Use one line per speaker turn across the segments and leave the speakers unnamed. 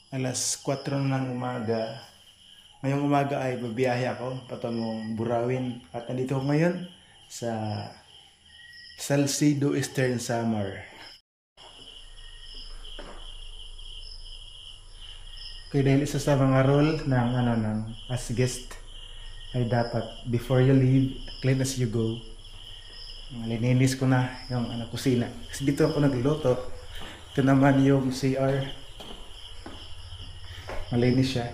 Alas 4 ng umaga. Ngayong umaga ay babiyahe ako patungong Burawin at nandito ako ngayon sa Salcedo Eastern Samar. Kaya dahil isa sa mga role ng as guest ay dapat before you leave, clean as you go. Lininis ko na yung kusina. Kasi dito ako nagluto. Ito naman yung CR. Malinis siya.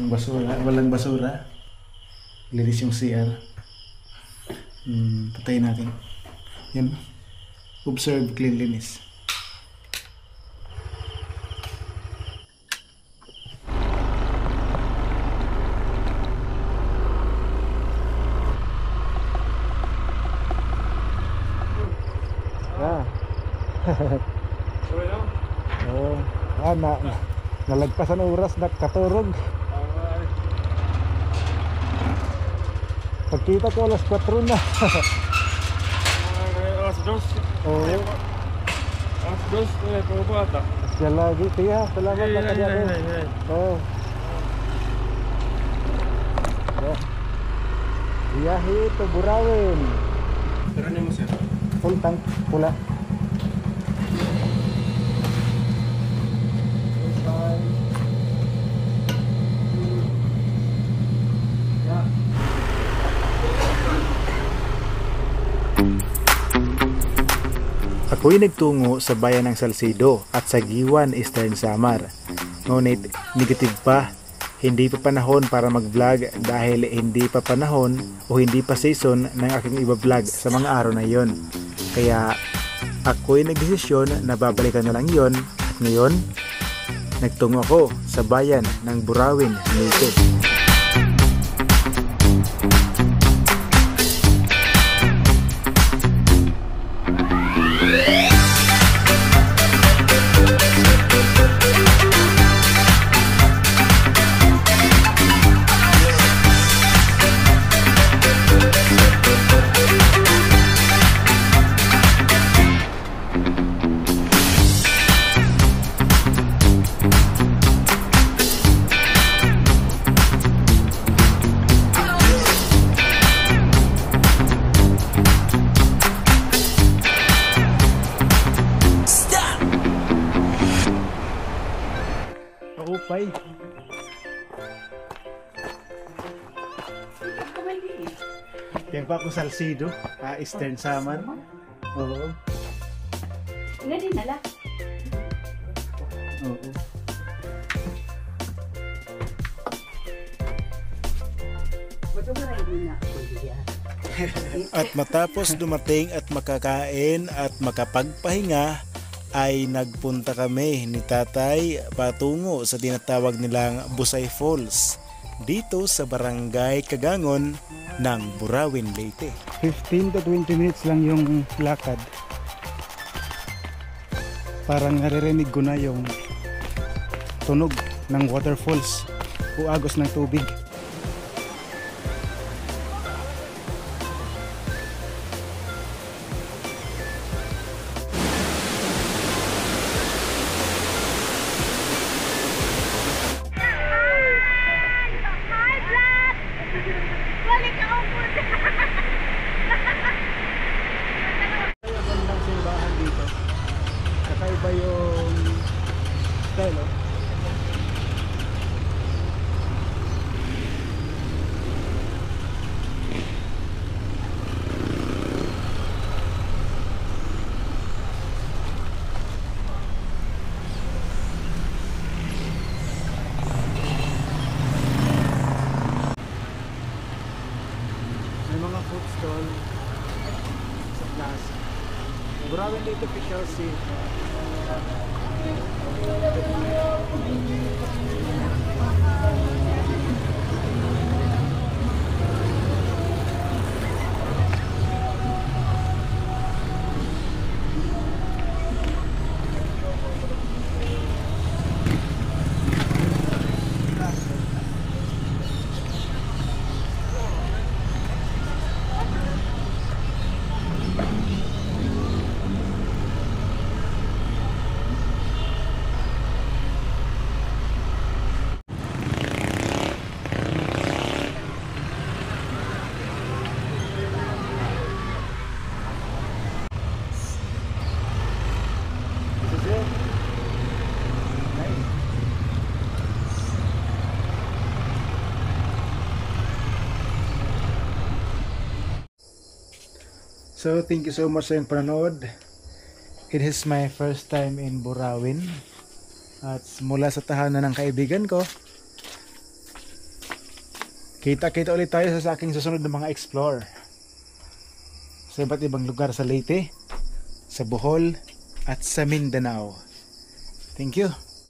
Yung basura, walang basura. Linis yung CR. Patayin natin. Yan. Observe cleanliness. Nalagpasan oras na katurog. Pagkita ko alas 4 na.
Alas 2.
Oo.
Alas 2 po ba ata?
Siya lagi. Tiya, salamat na kanya ko. Oo. Biyahe to Burawin.
Pero niyo mo sir?
Full tank, pula. Ako'y nagtungo sa bayan ng Salcedo at sa Giwan, Eastern Samar. Ngunit negative pa, hindi pa panahon para mag-vlog dahil hindi pa panahon o hindi pa season ng aking iba-vlog sa mga araw na yon. Kaya ako'y nagdesisyon na babalikan na lang yon at ngayon, nagtungo ako sa bayan ng Burawin, Leyte. Upay. Yan pa ako Salcedo, Eastern Samar. Oo.
Nga din nala.
Oo. At matapos dumating at makakain at makapagpahinga, ay nagpunta kami ni tatay patungo sa tinatawag nilang Busay Falls dito sa barangay Kagangon ng Burawin, Leyte. 15 to 20 minutes lang yung lakad. Parang naririnig ko na yung tunog ng waterfalls o agos ng tubig. Kakaiba yung style, oh. May mga food stall sa plaza. Burawin Leyte official seat. So, thank you so much sa iyong panonood. It is my first time in Burawin. At mula sa tahanan ng kaibigan ko, kita-kita ulit tayo sa aking susunod na mga explore. Sa iba't ibang lugar sa Leyte, sa Bohol, at sa Mindanao. Thank you.